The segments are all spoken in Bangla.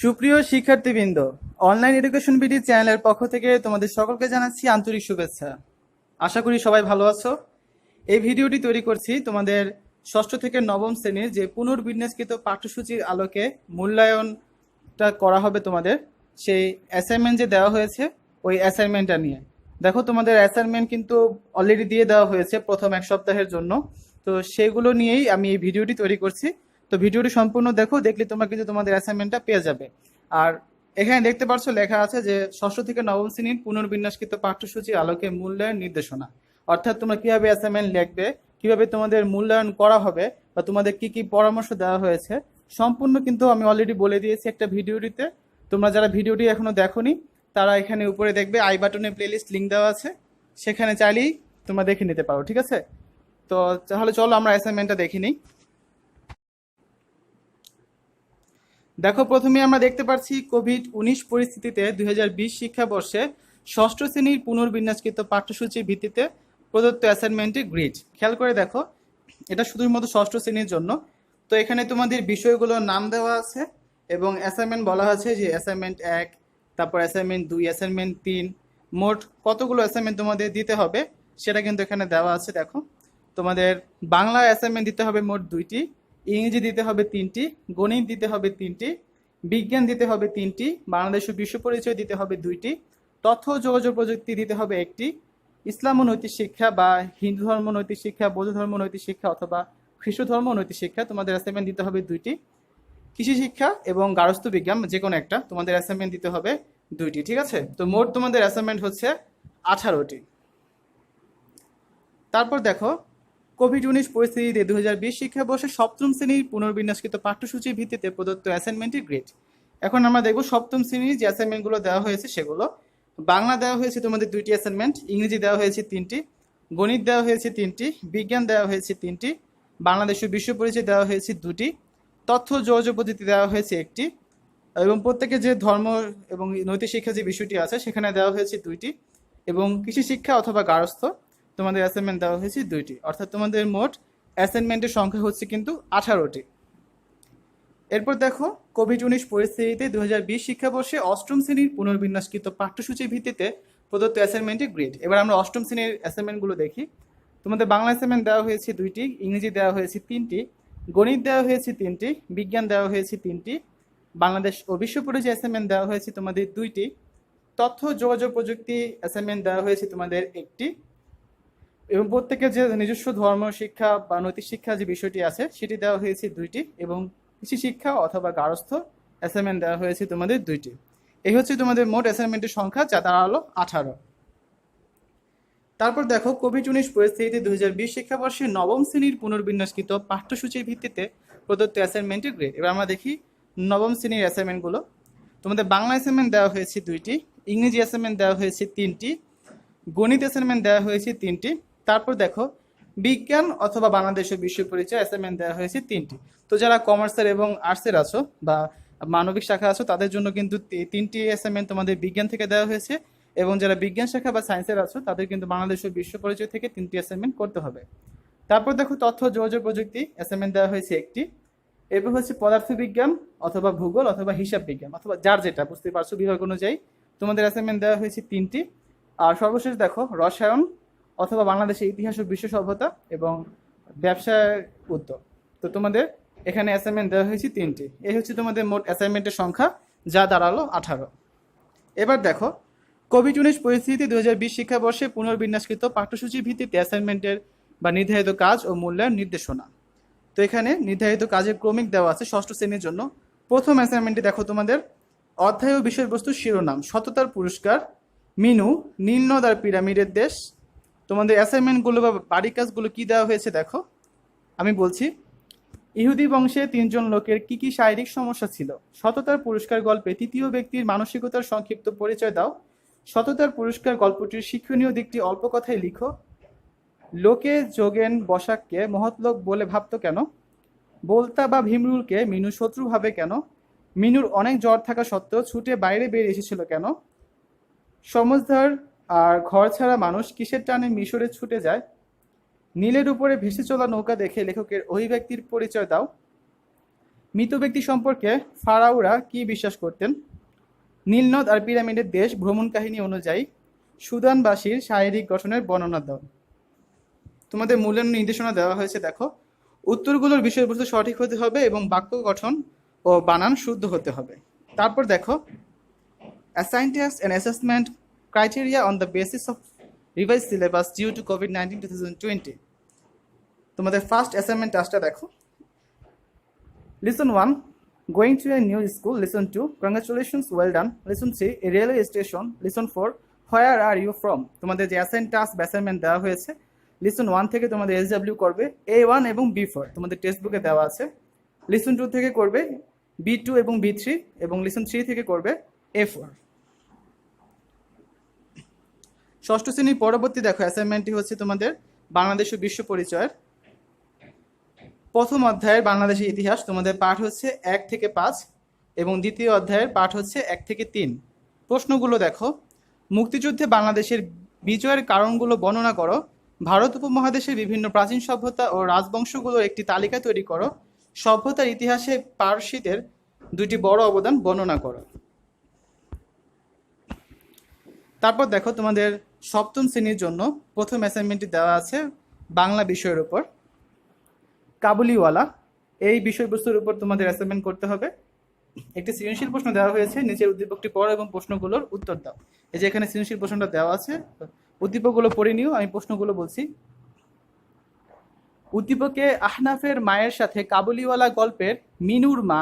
সুপ্রিয় শিক্ষার্থীবৃন্দ, অনলাইন এডুকেশন বিডি চ্যানেলের পক্ষ থেকে তোমাদের সকলকে জানাচ্ছি আন্তরিক শুভেচ্ছা। আশা করি সবাই ভালো আছো। এই ভিডিওটি তৈরি করছি তোমাদের ষষ্ঠ থেকে নবম শ্রেণীর যে পুনর্বিন্যাসকৃত পাঠ্যসূচির আলোকে মূল্যায়নটা করা হবে তোমাদের, সেই অ্যাসাইনমেন্ট যে দেওয়া হয়েছে ওই অ্যাসাইনমেন্টটা নিয়ে। দেখো, তোমাদের অ্যাসাইনমেন্ট কিন্তু অলরেডি দিয়ে দেওয়া হয়েছে প্রথম এক সপ্তাহের জন্য। তো সেগুলো নিয়েই আমি এই ভিডিওটি তৈরি করছি। তো ভিডিওটি সম্পূর্ণ দেখো, দেখলে তোমরা কিন্তু তোমাদের অ্যাসাইনমেন্টটা পেয়ে যাবে। আর এখানে দেখতে পাচ্ছ লেখা আছে যে ষষ্ঠ থেকে নবম শ্রেণীর পুনর্বিন্যাসকৃত পাঠ্যসূচির আলোকে মূল্যায়ন নির্দেশনা। অর্থাৎ তোমরা কিভাবে অ্যাসাইনমেন্ট লিখবে, কিভাবে তোমাদের মূল্যায়ন করা হবে, বা তোমাদের কি কি পরামর্শ দেওয়া হয়েছে সম্পূর্ণ কিন্তু আমি অলরেডি বলে দিয়েছি একটা ভিডিওটিতে। তোমরা যারা ভিডিওটি এখনো দেখোনি তারা এখানে উপরে দেখবে আই বাটনে প্লেলিস্ট লিঙ্ক দেওয়া আছে, সেখানে চাইলেই তোমরা দেখে নিতে পারো। ঠিক আছে? তো তাহলে চলো আমরা অ্যাসাইনমেন্টটা দেখে নিই। দেখো, প্রথমে আমরা দেখতে পাচ্ছি কোভিড-19 পরিস্থিতিতে 2020 শিক্ষাবর্ষে ষষ্ঠ শ্রেণীর পুনর্বিন্যাসকৃত পাঠ্যসূচির ভিত্তিতে প্রদত্ত অ্যাসাইনমেন্টের গ্রিড। খেয়াল করে দেখো, এটা শুধুমাত্র ষষ্ঠ শ্রেণীর জন্য। তো এখানে তোমাদের বিষয়গুলোর নাম দেওয়া আছে এবং অ্যাসাইনমেন্ট বলা আছে যে অ্যাসাইনমেন্ট 1, তারপর অ্যাসাইনমেন্ট 2, অ্যাসাইনমেন্ট 3, মোট কতগুলো অ্যাসাইনমেন্ট তোমাদের দিতে হবে সেটা কিন্তু এখানে দেওয়া আছে। দেখো, তোমাদের বাংলা অ্যাসাইনমেন্ট দিতে হবে মোট 2টি, ইংরেজি দিতে হবে 3টি, গণিত দিতে হবে 3টি, বিজ্ঞান দিতে হবে 3টি, বাংলাদেশ ও বিশ্ব পরিচয় দিতে হবে 2টি, তথ্য ও যোগাযোগ প্রযুক্তি দিতে হবে 1টি, ইসলাম ও নৈতিক শিক্ষা বা হিন্দু ধর্ম নৈতিক শিক্ষা, বৌদ্ধ ধর্ম নৈতিক শিক্ষা অথবা খ্রিস্ট ধর্ম নৈতিক শিক্ষা তোমাদের অ্যাসাইনমেন্ট দিতে হবে 2টি, কৃষি শিক্ষা এবং গার্হস্থ্য বিজ্ঞান যে কোনো একটা তোমাদের অ্যাসাইনমেন্ট দিতে হবে 2টি। ঠিক আছে? তো মোট তোমাদের অ্যাসাইনমেন্ট হচ্ছে 18টি। তারপর দেখো, কোভিড-19 পরিস্থিতিতে 2020 শিক্ষাবর্ষে সপ্তম শ্রেণীর পুনর্বিন্যাসকৃত পাঠ্যসূচির ভিত্তিতে প্রদত্ত অ্যাসাইনমেন্টের গ্রেড। এখন আমরা দেখব সপ্তম শ্রেণীর যে অ্যাসাইনমেন্টগুলো দেওয়া হয়েছে সেগুলো। বাংলা দেওয়া হয়েছে তোমাদের 2টি অ্যাসাইনমেন্ট, ইংরেজি দেওয়া হয়েছে 3টি, গণিত দেওয়া হয়েছে 3টি, বিজ্ঞান দেওয়া হয়েছে 3টি, বাংলাদেশ ও বিশ্ব পরিচয় দেওয়া হয়েছে 2টি, তথ্য ও যোগাযোগ পদ্ধতি দেওয়া হয়েছে 1টি, এবং প্রত্যেকে যে ধর্ম এবং নৈতিক শিক্ষা যে বিষয়টি আছে সেখানে দেওয়া হয়েছে 2টি, এবং কৃষি শিক্ষা অথবা গার্হস্থ্য তোমাদের অ্যাসাইনমেন্ট দেওয়া হয়েছে 2টি। অর্থাৎ তোমাদের মোট অ্যাসাইনমেন্টের সংখ্যা হচ্ছে কিন্তু 18টি। এরপর দেখো, কোভিড-19 পরিস্থিতিতে 2020 শিক্ষাবর্ষে অষ্টম শ্রেণীর পুনর্বিন্যাসকৃত পাঠ্যসূচির ভিত্তিতে প্রদত্ত অ্যাসাইনমেন্টের গ্রেড। এবার আমরা অষ্টম শ্রেণীর অ্যাসাইনমেন্টগুলো দেখি। তোমাদের বাংলা অ্যাসাইনমেন্ট দেওয়া হয়েছে 2টি, ইংরেজি দেওয়া হয়েছে 3টি, গণিত দেওয়া হয়েছে 3টি, বিজ্ঞান দেওয়া হয়েছে 3টি, বাংলাদেশ ও বিশ্ব পরিচয় অ্যাসাইনমেন্ট দেওয়া হয়েছে তোমাদের 2টি, তথ্য যোগাযোগ প্রযুক্তি অ্যাসাইনমেন্ট দেওয়া হয়েছে তোমাদের 1টি, এবং প্রত্যেকের যে নিজস্ব ধর্ম শিক্ষা বা নৈতিক শিক্ষা যে বিষয়টি আছে সেটি দেওয়া হয়েছে 2টি, এবং কৃষি শিক্ষা অথবা গার্হস্থ্য অ্যাসাইনমেন্ট দেওয়া হয়েছে তোমাদের 2টি। এই হচ্ছে তোমাদের মোট অ্যাসাইনমেন্টের সংখ্যা, যা দাঁড়ালো 18। তারপর দেখো, কোভিড-19 পরিস্থিতিতে 2020 শিক্ষাবর্ষে নবম শ্রেণীর পুনর্বিন্যাসকৃত পাঠ্যসূচির ভিত্তিতে প্রদত্ত অ্যাসাইনমেন্টের গ্রেড। এবার আমরা দেখি নবম শ্রেণীর অ্যাসাইনমেন্টগুলো। তোমাদের বাংলা অ্যাসাইনমেন্ট দেওয়া হয়েছে 2টি, ইংরেজি অ্যাসাইনমেন্ট দেওয়া হয়েছে 3টি, গণিত অ্যাসাইনমেন্ট দেওয়া হয়েছে 3টি। তারপর দেখো, বিজ্ঞান অথবা বাংলাদেশ ও বিশ্ব পরিচয় অ্যাসাইনমেন্ট দেওয়া হয়েছে 3টি। তো যারা কমার্সের এবং আর্টসের আছো বা মানবিক শাখা আছো তাদের জন্য কিন্তু 3টি অ্যাসাইনমেন্ট তোমাদের বিজ্ঞান থেকে দেওয়া হয়েছে, এবং যারা বিজ্ঞান শাখা বা সায়েন্সের আছো তাদের কিন্তু বাংলাদেশ ও বিশ্ব পরিচয় থেকে 3টি অ্যাসাইনমেন্ট করতে হবে। তারপর দেখো, তথ্য যোগাযোগ প্রযুক্তি অ্যাসাইনমেন্ট দেওয়া হয়েছে 1টি। এরপর হচ্ছে পদার্থবিজ্ঞান অথবা ভূগোল অথবা হিসাব বিজ্ঞান অথবা যার যেটা বুঝতে পারছো বিভাগ অনুযায়ী তোমাদের অ্যাসাইনমেন্ট দেওয়া হয়েছে 3টি। আর সর্বশেষ দেখো, রসায়ন অথবা বাংলাদেশের ইতিহাস ও বিশ্ব সভ্যতা এবং ব্যবসায় উদ্যোগ। তো তোমাদের এখানে অ্যাসাইনমেন্ট দেওয়া হয়েছে 3টি। এই হচ্ছে তোমাদের মোট অ্যাসাইনমেন্টের সংখ্যা, যা দাঁড়ালো 18। এবার দেখো, কোভিড-19 পরিস্থিতিতে 2020 শিক্ষাবর্ষে পুনর্বিন্যাসকৃত পাঠ্যসূচির ভিত্তিতে অ্যাসাইনমেন্টের বা নির্ধারিত কাজ ও মূল্যায়ন নির্দেশনা। তো এখানে নির্ধারিত কাজের ক্রমিক দেওয়া আছে ষষ্ঠ শ্রেণীর জন্য। প্রথম অ্যাসাইনমেন্টে দেখো, তোমাদের অধ্যায় ও বিষয়বস্তু শিরোনাম সততার পুরস্কার, মিনু, নীলনদ আর পিরামিডের দেশ। তোমাদের অ্যাসাইনমেন্টগুলো বা বাড়ির কাজগুলো কি দেওয়া হয়েছে দেখো, আমি বলছি। ইহুদি বংশে 3জন লোকের কি কি শারীরিক সমস্যা ছিল? সততার পুরস্কার গল্পে তৃতীয় ব্যক্তির মানসিকতার সংক্ষিপ্ত পরিচয় দাও। সততার পুরস্কার গল্পটির শিক্ষণীয় দিকটি অল্প কথায় লিখো। লোকে যোগেন বসাককে মহৎ লোক বলে ভাবতো কেন? বলতা বা ভীমরুলকে মিনু শত্রু ভাবে কেন? মিনুর অনেক জ্বর থাকা সত্ত্বেও ছুটে বাইরে বেরিয়ে এসেছিল কেন? সমজদার আর ঘর ছাড়া মানুষ কিসের টানে মিশরে ছুটে যায়? নীলের উপরে ভেসে চলা নৌকা দেখে লেখকের অভিব্যক্তির পরিচয় দাও। মৃত ব্যক্তি সম্পর্কে ফারাওরা কি বিশ্বাস করতেন? নীলনদ আর পিরামিডের দেশ ভ্রমণ কাহিনী অনুযায়ী সুদানবাসীর শারীরিক গঠনের বর্ণনা দাও। তোমাদের মূল্যায়ন নির্দেশনা দেওয়া হয়েছে, দেখো। উত্তরগুলোর বিষয়বস্তু সঠিক হতে হবে এবং বাক্য গঠন ও বানান শুদ্ধ হতে হবে। তারপর দেখো, assign tests and assessment criteria on the basis of revised syllabus due to COVID-19 2020. তোমাদের ফার্স্ট অ্যাসাইনমেন্ট টাস্কটা দেখো। Lesson 1, going to a new school. Lesson 2, congratulations, well done. Lesson 3, a railway station. Lesson 4, where are you from? তোমাদের যে অ্যাসাইন টাস্ক বা অ্যাসাইনমেন্ট দেওয়া হয়েছে, লিসন 1 থেকে তোমাদের SW করবে A1 এবং B4, তোমাদের টেক্সট বুকে দেওয়া আছে। লিসন 2 থেকে করবে B2 এবং B3, এবং লিসন 3 থেকে করবে A4। ষষ্ঠ শ্রেণীর পরবর্তী দেখো অ্যাসাইনমেন্টটি হচ্ছে তোমাদের বাংলাদেশ ও বিশ্ব পরিচয়ের প্রথম অধ্যায়ের বাংলাদেশের ইতিহাস। তোমাদের পাঠ হচ্ছে 1 থেকে 5 এবং দ্বিতীয় অধ্যায়ের পাঠ হচ্ছে 1 থেকে 3। প্রশ্নগুলো দেখো, মুক্তিযুদ্ধে বাংলাদেশের বিজয়ের কারণগুলো বর্ণনা করো। ভারত উপমহাদেশের বিভিন্ন প্রাচীন সভ্যতা ও রাজবংশগুলোর একটি তালিকা তৈরি করো। সভ্যতার ইতিহাসে পারসীদের 2টি বড় অবদান বর্ণনা করো। তারপর দেখো, তোমাদের সপ্তম শ্রেণীর জন্য প্রথম অ্যাসাইনমেন্টটি দেওয়া আছে বাংলা বিষয়ের উপর, কাবুলিওয়ালা। এই বিষয়বস্তুর উপর তোমাদের অ্যাসাইনমেন্ট করতে হবে। একটি সৃজনশীল প্রশ্ন দেওয়া হয়েছে, নিচের উদ্দীপকটি পড়ো এবং প্রশ্নগুলোর উত্তর দাও। এই যে এখানে সৃজনশীল প্রশ্নটা দেওয়া আছে, উদ্দীপকগুলো পড়ে নিও, আমি প্রশ্নগুলো বলছি। উদ্দীপকে আহনাফের মায়ের সাথে কাবুলিওয়ালা গল্পের মিনুর মা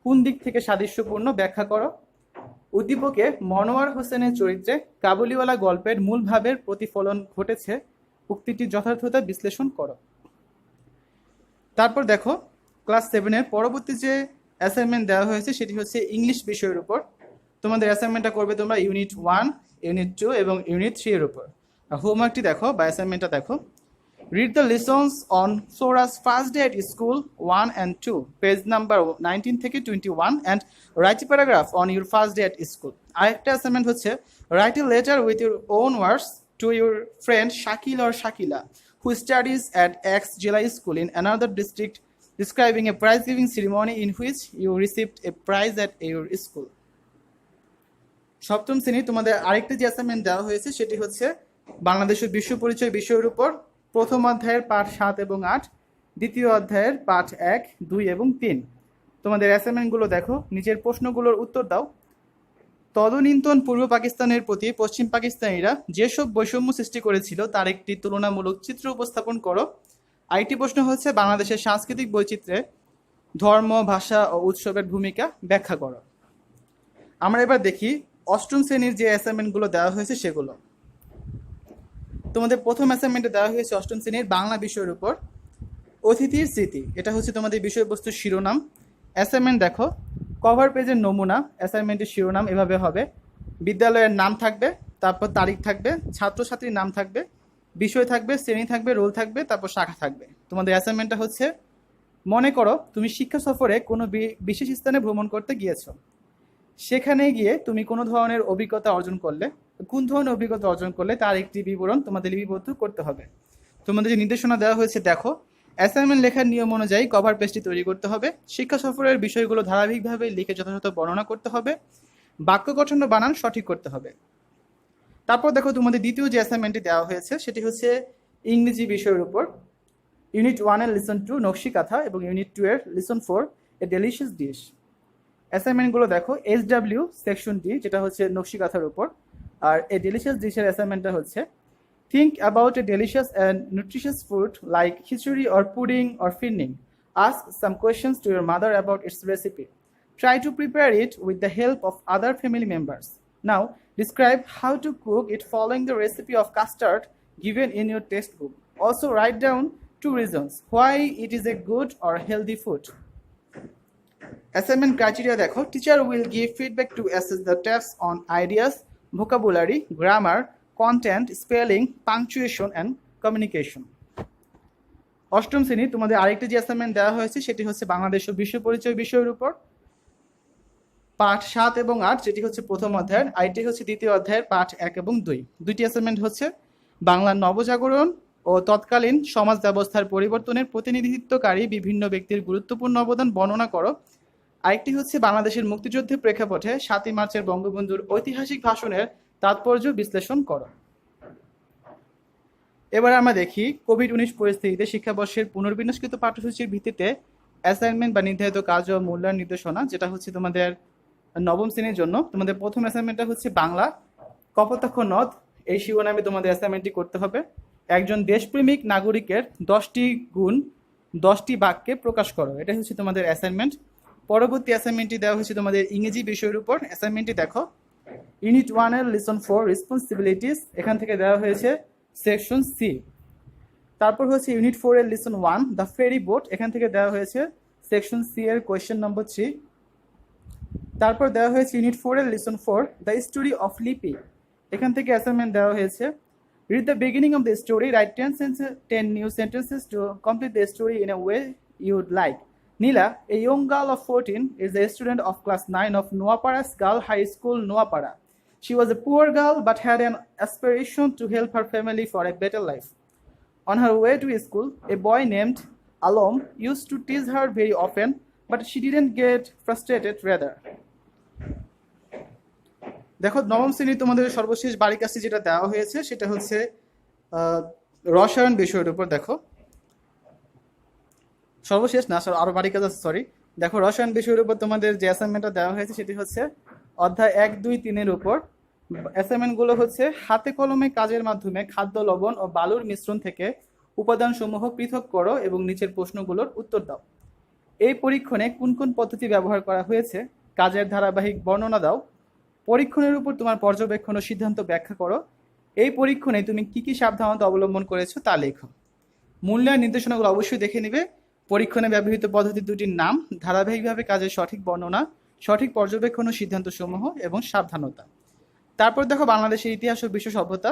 কোন দিক থেকে সাদৃশ্যপূর্ণ ব্যাখ্যা করো। উদ্দীপকে মনোয়ার হোসেনের চরিত্রে কাবুলিওয়ালা গল্পের মূল ভাবের প্রতিফলন ঘটেছে, উক্তিটির যথার্থতা বিশ্লেষণ করো। তারপর দেখো, ক্লাস 7-এর পরবর্তী যে অ্যাসাইনমেন্ট দেওয়া হয়েছে সেটি হচ্ছে ইংলিশ বিষয়ের উপর। তোমাদের অ্যাসাইনমেন্টটা করবে তোমরা ইউনিট 1, ইউনিট 2 এবং ইউনিট 3 এর উপর। হোমওয়ার্কটি দেখো বা অ্যাসাইনমেন্টটা দেখো। Read the lessons on Sora's first day at school 1 and 2, page number 19 থেকে 21, and write a paragraph on your first day at school. আরেকটা অ্যাসাইনমেন্ট হচ্ছে write a letter with your own words to your friend Shakil or Shakila who studies at X Jila School in another district, describing a prize giving ceremony in which you received a prize at your school. সপ্তম শ্রেণী তোমাদের আরেকটা যে অ্যাসাইনমেন্ট দেওয়া হয়েছে সেটি হচ্ছে বাংলাদেশের বিশ্ব পরিচয় বিষয়ের উপর, প্রথম অধ্যায়ের পাঠ 7 এবং 8, দ্বিতীয় অধ্যায়ের পাঠ 1, 2 এবং 3। তোমাদের অ্যাসাইনমেন্টগুলো দেখো, নিচের প্রশ্নগুলোর উত্তর দাও। তদনীন্তন পূর্ব পাকিস্তানের প্রতি পশ্চিম পাকিস্তানিরা যেসব বৈষম্য সৃষ্টি করেছিল তার একটি তুলনামূলক চিত্র উপস্থাপন করো। আরেকটি প্রশ্ন হচ্ছে বাংলাদেশের সাংস্কৃতিক বৈচিত্র্যে ধর্ম, ভাষা ও উৎসবের ভূমিকা ব্যাখ্যা করো। আমরা এবার দেখি অষ্টম শ্রেণীর যে অ্যাসাইনমেন্টগুলো দেওয়া হয়েছে সেগুলো। তোমাদের প্রথম অ্যাসাইনমেন্টে দেওয়া হয়েছে অষ্টম শ্রেণীর বাংলা বিষয়ের উপর অতিথির স্মৃতি। এটা হচ্ছে তোমাদের বিষয়বস্তুর শিরোনাম। অ্যাসাইনমেন্ট দেখো, কভার পেজের নমুনা অ্যাসাইনমেন্টের শিরোনাম এভাবে হবে। বিদ্যালয়ের নাম থাকবে, তারপর তারিখ থাকবে, ছাত্রছাত্রীর নাম থাকবে, বিষয় থাকবে, শ্রেণী থাকবে, রোল থাকবে, তারপর শাখা থাকবে। তোমাদের অ্যাসাইনমেন্টটা হচ্ছে, মনে করো তুমি শিক্ষা সফরে কোনো বিশেষ স্থানে ভ্রমণ করতে গিয়েছো। সেখানে গিয়ে তুমি কোনো ধরনের অভিজ্ঞতা অর্জন করলে, কোন ধরনের অভিজ্ঞতা অর্জন করলে তার একটি বিবরণ তোমাদের লিপিবদ্ধ করতে হবে। তোমাদের যে নির্দেশনা দেওয়া হয়েছে দেখো, অ্যাসাইনমেন্ট লেখার নিয়ম অনুযায়ী কভার পেজটি তৈরি করতে হবে। শিক্ষা সফরের বিষয়গুলো ধারাবাহিকভাবে লিখে যথাযথ বর্ণনা করতে হবে। বাক্য গঠন ও বানান সঠিক করতে হবে। তারপর দেখো, তোমাদের দ্বিতীয় যে অ্যাসাইনমেন্টটি দেওয়া হয়েছে সেটি হচ্ছে ইংরেজি বিষয়ের উপর। ইউনিট 1-এর লিসন 2 নকশি কাঁথা এবং ইউনিট 2-এর লিসন 4 এ ডেলিশিয়াস ডিশ। অ্যাসাইনমেন্টগুলো দেখো, SW সেকশন ডি যেটা হচ্ছে নকশি কাঁথার উপর, আর এ ডেলিশিয়াস ডিশের অ্যাসাইনমেন্টটা হচ্ছে think about a delicious and nutritious food like khichdi or pudding or finning. Ask some questions to your mother about its recipe. Try to prepare it with the help of other family members. Now, describe how to cook it following the recipe of custard given in your textbook. Also, write down 2 reasons why it is a good or healthy food. Assignment criteria দেখো, teacher will give feedback to assess the tests on ideas, vocabulary, grammar, content, spelling, punctuation and communication. অষ্টম শ্রেণী তোমাদের আরেকটি যে অ্যাসাইনমেন্ট দেওয়া হয়েছে সেটি হচ্ছে বাংলাদেশ ও বিশ্ব পরিচয় বিষয়ের উপর, পাঠ 7 এবং 8, যেটি হচ্ছে প্রথম অধ্যায়ের, আইটি হচ্ছে দ্বিতীয় অধ্যায়ের পাঠ 1 এবং 2। দুইটি অ্যাসাইনমেন্ট হচ্ছে বাংলা নবজাগরণ ও তৎকালীন সমাজ ব্যবস্থার পরিবর্তনের প্রতিনিধিত্বকারী বিভিন্ন ব্যক্তির গুরুত্বপূর্ণ অবদান বর্ণনা করো। আরেকটি হচ্ছে বাংলাদেশের মুক্তিযুদ্ধের প্রেক্ষাপটে 7ই মার্চের বঙ্গবন্ধুর ঐতিহাসিক ভাষণের তাৎপর্য বিশ্লেষণ করো। এবার আমরা দেখি কোভিড-19 পরিস্থিতিতে শিক্ষাবর্ষের পুনর্বিন্যাসকৃত পাঠ্যসূচির ভিত্তিতে অ্যাসাইনমেন্ট বা নির্ধারিত কাজ ও মূল্যায়ন নির্দেশনা, যেটা হচ্ছে তোমাদের নবম শ্রেণীর জন্য। তোমাদের প্রথম অ্যাসাইনমেন্টটা হচ্ছে বাংলা কপোতাক্ষ নদ, এই শিরোনামে তোমাদের অ্যাসাইনমেন্টটি করতে হবে। একজন দেশপ্রেমিক নাগরিকের 10টি গুণ 10টি বাক্যে প্রকাশ করো, এটা হচ্ছে তোমাদের অ্যাসাইনমেন্ট। পরবর্তী অ্যাসাইনমেন্টটি দেওয়া হয়েছে তোমাদের ইংরেজি বিষয়ের উপর। অ্যাসাইনমেন্টটি দেখো, ইউনিট 1-এর লেসন 4 রেসপন্সিবিলিটিস, এখান থেকে দেওয়া হয়েছে সেকশন সি। তারপর হচ্ছে ইউনিট 4-এর লেসন 1 দ্য ফেরি বোট, এখান থেকে দেওয়া হয়েছে সেকশন সি এর কোয়েশ্চেন নম্বর 3। তারপর দেওয়া হয়েছে ইউনিট 4-এর lesson 4 the story of Lipi, এখান থেকে অ্যাসাইনমেন্ট দেওয়া হয়েছে read the beginning of the story, write 10 new sentences to complete the story in a way you would like. Nila, a young girl of 14, is a student of class 9 of Nuapara's Girl High School, Nuapara. She was a poor girl but had an aspiration to help her family for a better life. On her way to school, a boy named Alom used to tease her very often, but she didn't get frustrated rather. দেখো, নবম শ্রেণী তোমাদের সর্বশেষ বাড়ি কাজটি যেটা দেওয়া হয়েছে সেটা হচ্ছে রসায়ন বিষয়ের উপর। দেখো, সর্বশেষ না, আরো বাড়ি কাজ আছে, সরি। দেখো, রসায়ন বিষয়ের উপর তোমাদের যে অ্যাসাইনমেন্টটা দেওয়া হয়েছে সেটি হচ্ছে অধ্যায় 1, 2, 3-এর উপর। অ্যাসাইনমেন্টগুলো হচ্ছে হাতে কলমে কাজের মাধ্যমে খাদ্য, লবণ ও বালুর মিশ্রণ থেকে উপাদানসমূহ পৃথক করো এবং নিচের প্রশ্নগুলোর উত্তর দাও। এই পরীক্ষণে কোন কোন পদ্ধতি ব্যবহার করা হয়েছে, কাজের ধারাবাহিক বর্ণনা দাও। পরীক্ষণের উপর তোমার পর্যবেক্ষণ ও সিদ্ধান্ত ব্যাখ্যা করো। এই পরীক্ষণে তুমি কি কি সাবধানতা অবলম্বন করেছো তা লেখো। মূল্যায়ন নির্দেশনাগুলো অবশ্যই দেখে নিবে। পরীক্ষণে ব্যবহৃত পদ্ধতি দুটির নাম, ধারাবাহিকভাবে কাজের সঠিক বর্ণনা, সঠিক পর্যবেক্ষণ ও সিদ্ধান্তসমূহ এবং সাবধানতা। তারপর দেখো, বাংলাদেশের ইতিহাস ও বিশ্ব সভ্যতা,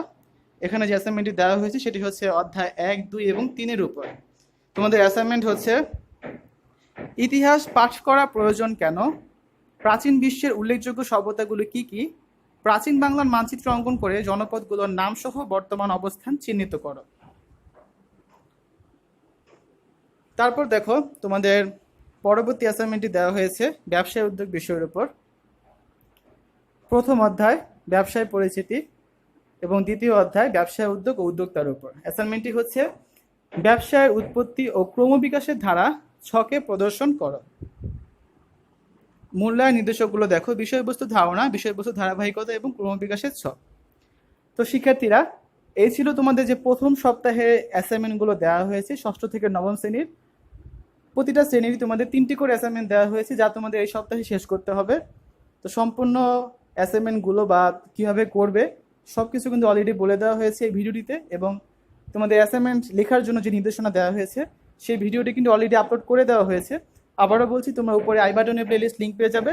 এখানে যে অ্যাসাইনমেন্টটি দেওয়া হয়েছে সেটি হচ্ছে অধ্যায় 1, 2 এবং 3-এর উপর। তোমাদের অ্যাসাইনমেন্ট হচ্ছে ইতিহাস পাঠ করা প্রয়োজন কেন, প্রাচীন বিশ্বের উল্লেখযোগ্য সভ্যতাগুলো কি কি, প্রাচীন বাংলার মানচিত্র অঙ্কন করে জনপদগুলোর নাম সহ বর্তমান অবস্থান চিহ্নিত করো। তারপর দেখো, তোমাদের পরবর্তী অ্যাসাইনমেন্টটি দেওয়া হয়েছে ব্যবসায় উদ্যোগ বিষয়ের উপর। প্রথম অধ্যায় ব্যবসায় পরিচিতি এবং দ্বিতীয় অধ্যায় ব্যবসায় উদ্যোগ ও উদ্যোক্তার উপর। অ্যাসাইনমেন্টটি হচ্ছে ব্যবসায়ের উৎপত্তি ও ক্রমবিকাশের ধারা ছকে প্রদর্শন করো। মূল্যায়ন নির্দেশকগুলো দেখো, বিষয়বস্তু ধারণা, বিষয়বস্তু ধারাবাহিকতা এবং ক্রমবিকাশের ছক। তো শিক্ষার্থীরা, এই ছিল তোমাদের যে প্রথম সপ্তাহে অ্যাসাইনমেন্টগুলো দেওয়া হয়েছে 6ষ্ঠ থেকে 9ম শ্রেণীর। প্রতিটা শ্রেণীরই তোমাদের 3টি করে অ্যাসাইনমেন্ট দেওয়া হয়েছে যা তোমাদের এই সপ্তাহে শেষ করতে হবে। তো সম্পূর্ণ অ্যাসাইনমেন্টগুলো বা কীভাবে করবে সব কিছু কিন্তু অলরেডি বলে দেওয়া হয়েছে এই ভিডিওটিতে, এবং তোমাদের অ্যাসাইনমেন্ট লেখার জন্য যে নির্দেশনা দেওয়া হয়েছে সেই ভিডিওটি কিন্তু অলরেডি আপলোড করে দেওয়া হয়েছে। আবারও বলছি, তোমরা উপরে আই বাটনে প্লেলিস্ট লিঙ্ক পেয়ে যাবে,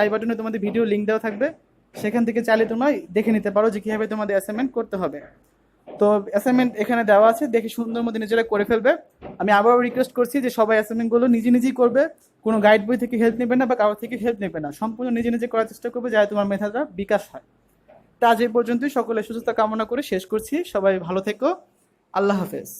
আই বাটনে তোমাদের ভিডিও লিঙ্ক দেওয়া থাকবে, সেখান থেকে চাইলে তোমরা দেখে নিতে পারো যে কীভাবে তোমাদের অ্যাসাইনমেন্ট করতে হবে। তো অ্যাসাইনমেন্ট এখানে দেওয়া আছে, দেখে সুন্দর মতো নিজেরা করে ফেলবে। আমি আবারও রিকোয়েস্ট করছি যে সবাই অ্যাসাইনমেন্টগুলো নিজেই করবে, কোনো গাইড বই থেকে হেল্প নেবে না বা কারোর থেকে হেল্প নেবে না, সম্পূর্ণ নিজে করার চেষ্টা করবে যাতে তোমার মেধাটা বিকাশ হয়। তা আজ এই পর্যন্তই, সকলের সুস্থতা কামনা করে শেষ করছি। সবাই ভালো থেকো, আল্লাহ হাফেজ।